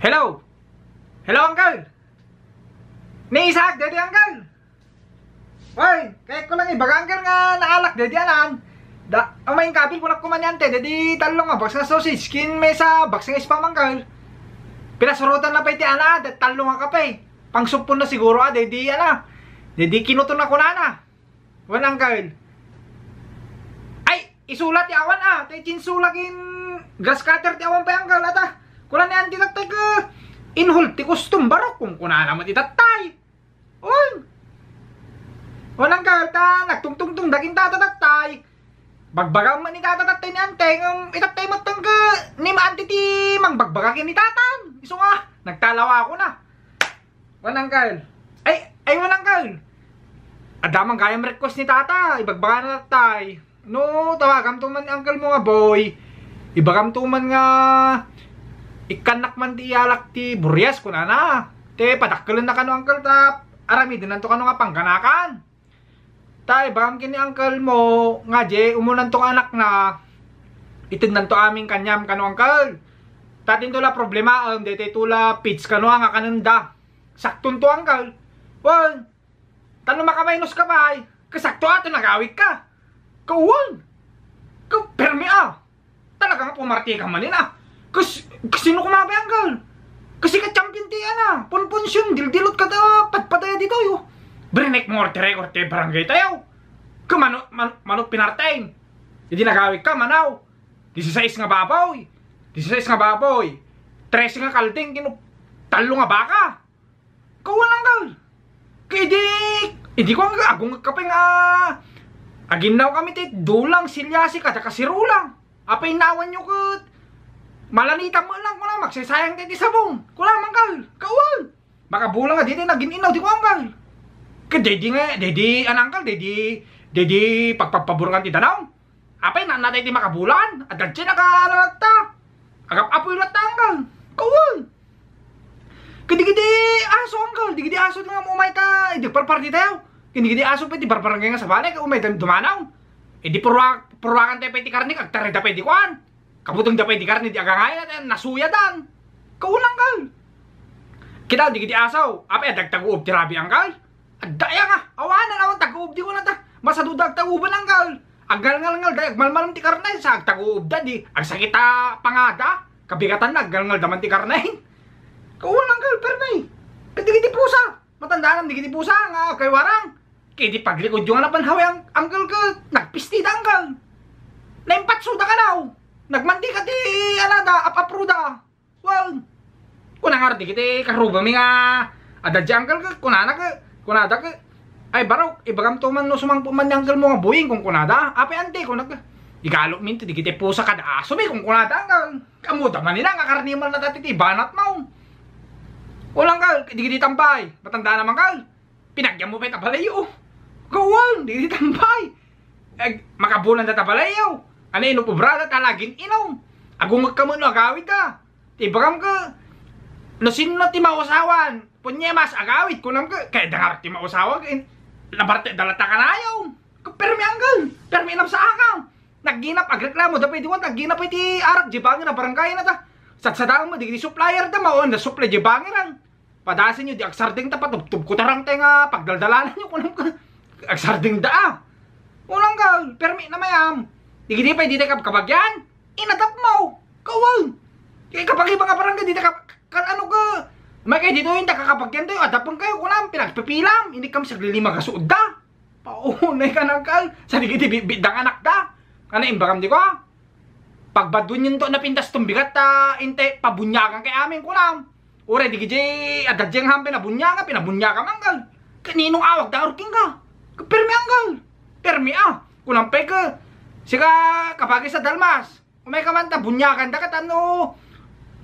Hello? Hello, Uncle? Ni Isaac, daddy, Uncle? Hoy, kaya ko lang ibaga, Uncle, nga naalak, daddy, anan? Amayin kabil ko na kumanyante, daddy, talong nga, box nga sausage, skin mesa, box nga spam, Uncle. Pinasurutan na pa iti, ana, talong nga kape. Pangsupon na siguro, daddy, ana. Daddy, kinuton na ko na. Wan, Uncle. Ay, isulat, yawan, tayo chinsulagin grass cutter, yawan pa, Uncle, ata. Kula ni anti tatay ka inhult ti custom barok kung kuna naman itatay. On. Walang karta nagtungtungtung daging tatatay. Bagbagam man ni tatatay ni ante itatay mo tang ka ni maanti ti mangbagbagakin ni tatan. Iso nga nagtalawa ako na. Walang kal. Ay walang kal. Adamang gayam request ni tata ibagbaga na tatay. No tawagam to man uncle mo nga boy. Ibagam to man nga ikanak man ti alak ti buryas kuna na. Te padakkelan na kano uncle ta arami din nanto kano nga pangganakan. Tay bagam kini uncle mo nga je umunan tong anak na itignan to aming kanyam kano uncle. Tatin tula problema dete tula pitch kano nga kananda. Sakton to uncle. Wan. Tano makamainos ka bay. Kasakto ato nagawit ka. Kawon. Permi talaga nga pumarti ka man nila. Kasi sino kumabay, Uncle? Kasi ka-champion ti ana. Pun-punsyon, dildilot ka da patpataya dito yo. Brinek mo record te barangay tayo. Manot pinartain. Hindi nagawik ka, manaw. 16 nga baboy. 16 nga baboy. 13 nga kalding, talo nga baka. Kawan, Uncle. Kaya di ko nga, agong kapeng aginaw kami ti, dulang silyasi kada kasirulang. Apay nawan nyo kat. Malanita mo lang ko lang, magsasayang dito sabong. Kulang, Uncle. Kawan. Baka bulang nga, dito naging-inaw, di ko, Uncle. Kaya Uncle, pagpapaburangan ti tanaw. Apay, natay ti makabulan. At dyan nakalalata. Agap-apoy lata, Uncle. Kawan. Kadi-gidi aso, Uncle. Di-gidi aso nga mo umay ta. Di parparti tayo. Kadi-gidi aso pa, di parparangay nga sa banay. Umay ta dumanaw. Di purwakan tayo pa iti karnik. Agtarita pa iti kuhan. Kabutong dapay di karni di agangay natin, nasuya dan. Kaulang, Uncle. Kita di kiti asaw. Apa dagtaguob ti rabi, Uncle. Agdaya nga. Awanan awan taguob di ko na ta. Masado dagtaguban, Uncle. Aggal-ngal day agmalmalam ti karnay sa agtaguob da di. Agsakita pangada. Kabigatan na aggal-ngal daman ti karnay. Kaulang, Uncle, permay. Kadi-kiti pusa. Matandaan di kiti pusa nga kay warang. Kiti paglikod yung anapan hawi, Uncle ka. Nagpisti da, Uncle. Naimpatsuda ka daw. Nagmandi ka di alada apapruda. Well, kunang arti kiti karuba mi nga ada jangkal ka kunana ka kunada ka ay barok ibagam to man no sumang man jangkal mo nga buing kung kunada ape ante kunag igalo minti di kiti pusa kada aso mi kung kunada ang kamuta man nila nga karnimal na dati ti banat mo. Ulang kal di kiti tampay matanda naman kal pinagyan mo pa tabalayo. Gawon di kiti tampay. Makabulan na tabalayo. Ano ino po brada talagin inom. Agong magkamuno agawid ka. Tibagam ka. No sino na ti mausawan. Punyemas agawid kunam ka. Kaya dangar ti mausawan. Labarte dalata ka na ayaw. Permi, Uncle. Permi inam sa akang. Nagginap agreklamo. Dapat itiwan nagginap iti arak jibangin na barangay na ta. Satsadaang mo di supplier da maon na supply jibangin ang. Padasin nyo di agsarding tapat. Tubtub ko tarang tenga pagdaldalanan nyo kunam ka. Agsarding da. Ulang ka. Permi na mayam. Di pa dito kabagyan, inadap mo, kawal. Kaya kapag ibang parang dito ano ka, may kayo dito yung kakapagyan tayo, adapang kayo, kulang, pinagpipilam, hindi kami saglilima kasuod da. Paunay ka ng kal, sabi kiti bidang anak da. Kana imbagam di ko, pagbadun yun to na pintas tumbigat inte, pabunyakan kay amin kulang. Ure, di kiti, adadyang hampe na bunyakan, pinabunyakan anggal. Kaninong awag da urking ka, permi anggal, permi kulang pa ka. Sika kapag sa dalmas, umay ka man ta bunyakan dakat ano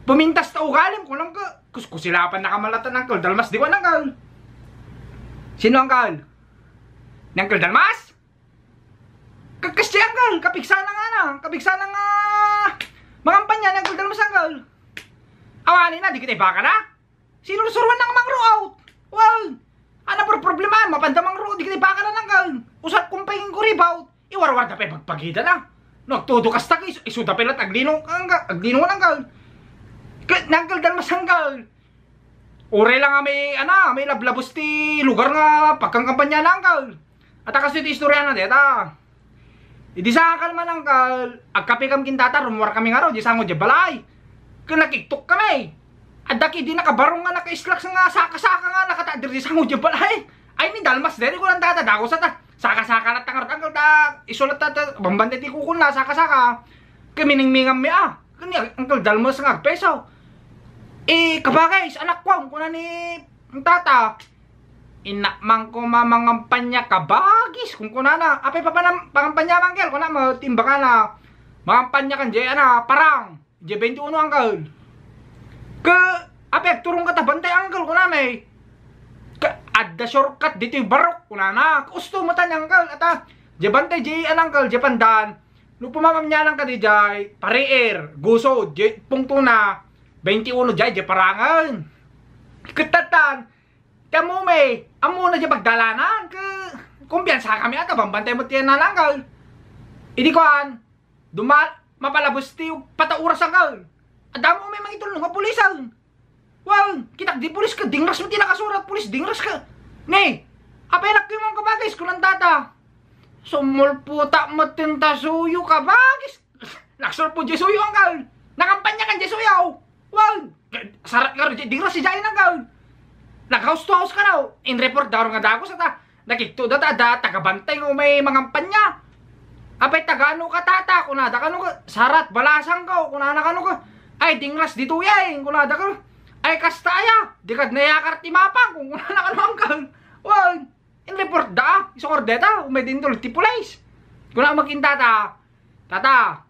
pumintas ta ugalim kulang ka kuskusilapan na kamalatan ng kal dalmas di ko nangkal. Sino ang kal? Nangkal dalmas? Kakasya ang kal kapigsa na kapigsa na nga mangampanya nangkal dalmas ang kal. Awalin na di kita baka na. Sino lusurwan ng mangro out? Well, ano por problema mapanda mangro di kita baka na nangkal. Usat kumpay ko rebound. Iwarwar dapat pagpagida na. Nagtudo kas ta isuda pelat aglino lang kal. Uncle Dalmas uncle. Ure lang nga may lablabos ti lugar nga pagkangkampanya na uncle. At kasi ti istorya na deta. Idi sa uncle man uncle, agkapi kam kintata, rumuwar kami nga ro, di sa ngo di balay. Nakiktok kami. At daki di nakabarong nga naka-islak nga saka-saka nga nakatadir di sa ngo di balay. Ay ni Dalmas dere ko lang tata, dako sa ta. Saka-saka na tangarot uncle ta, isulat tata, bambante ti kukul na saka-saka. Kaminingmingam mi Kani uncle Dalmas nga peso. Kabagay, sa anak ko, kuna ni tata, inakmang ko mamangampanya kabagis, kung kuna na, apay pa pangampanya mangkel, kuna matimba ka na, mangampanya kan, jay parang, jay 21 uncle. Apay, turong katabantay uncle, kuna may, adda shortcut, dito yung barok, kuna na, gusto mo tanya uncle, ata, jay bantay, jay uncle, jay pandan, no pumamamnya lang ka di jay, pariir, guso, jay pungto na, 21 jay parangan. Ketatan. Kamu may amo na jay pagdalanan ke kumpiyansa kami ata bambantay mo tiyan na langgal. Idi kuan mapalabos ti patauras anggal. Adamo may mangitulong nga pulisan. Wow, kita di pulis ka dingras mo ti nakasurat pulis dingras ka. Ni, apay nak mo kabagis kunan tata. Sumulputa mo tinta suyo kabagis. Naksor po jay suyo anggal. Nakampanya kan jay suyo. Wow! Sarat nga rin, di si Jai nang nag-house to house ka na. In report daw nga dako sa ta. Nakikto da tagabantay nga may mga panya. Apay tagano ka tata, kunada ka no ka. Sarat, balasang ka, kunada ka no ka. Ay, dingras dito yan, kunada ka. Ay, kastaya, di ka nayakar timapang, kung kunada ka no ka. Wow! In report da, isang ordeta, umay din tuloy tipulais. Kunada magkintata, tata,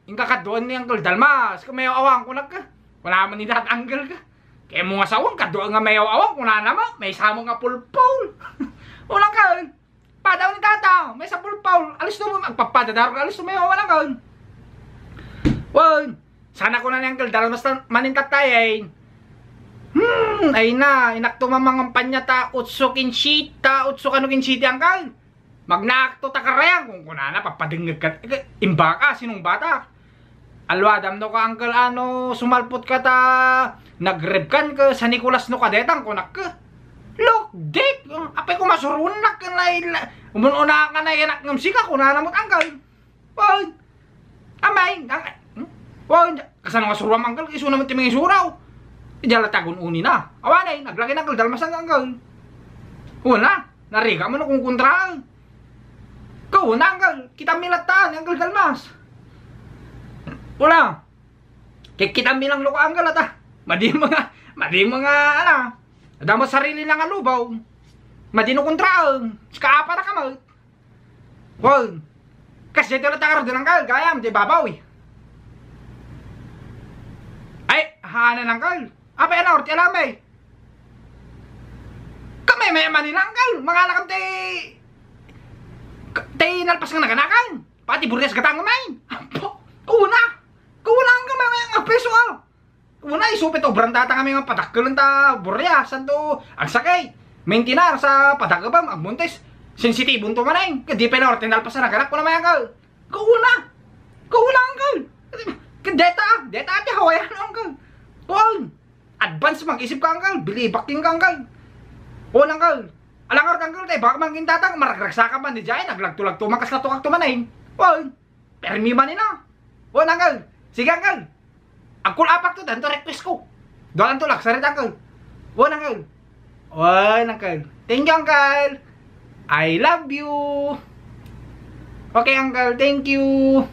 yung kakaduan ni Uncle Dalmas, kumayaw awang kunak ka. Wala man nilat anggal ka. Kaya mga sawang kadoa nga mayaw awang kuna naman. May samo nga pulpaul. Walang ka. Padaw ni tata. May sa pulpaul. Alis mo magpapadadaro ka. Alis mo mayaw walang ka. Well, sana ko na ni Uncle Dalmas manintat tayo. Ay na. Inakto mamang panya ta. Utso kinshita. Utso kano kinshita angkal. Magnakto ta karayang. Kung kuna na papadingag ka. Imba ka. Sinong bata? Alwadam no ka uncle sumalpot ka ta nagrebkan ka sa Nicolas no kadetang kunak ka. Look, dik, apay ko masurunak ka na umununa ka na yanak ng sika kuna namot uncle. Wow, amay, wow, kasano nga suruam uncle, iso naman timing isuraw. Ijala tagun uni na, awanay, naglaki na uncle, dalmasan uncle. Una, nariga mo na kung kontra. Kau na uncle, kita milatan uncle Dalmas. Wala. Kita bilang lo anggal ata. Madi mga ana. Ada mo sarili lang alubaw. Madi no kontraan. Ska apa na kamot. Wow. Kasi dito ta din anggal, gayam di babaw. Ay, hanan anggal. Apa yan orti alamay. Kami may maninanggal. Mga lakam te nalpas nga naganakan. Pati burdes gatang main. Una. Kulang ka mga peso Una isupit obran tata kami nga patakkelan ta burya santo ang sakay. Maintinar sa patakabam ang buntes. Sensitive unto manay. Kadi penor tinal pa sa naganak ko na mayanggal. Kuuna anggal. Deta ati hawayan anggal. Tuon. Advance mag-isip ka anggal. Bilibaking ka anggal. Kuuna anggal. Alangar anggal tay baka mangin tatang maragragsa ka man di jay naglagtulag tumakas na tukak tumanay. Tuon. Permi man ina. Kuuna anggal. Sige uncle. Angkul apak to danto request ko. Doan to lak sarit uncle. Won uncle. Won uncle. Thank you uncle. I love you. Okay uncle, thank you.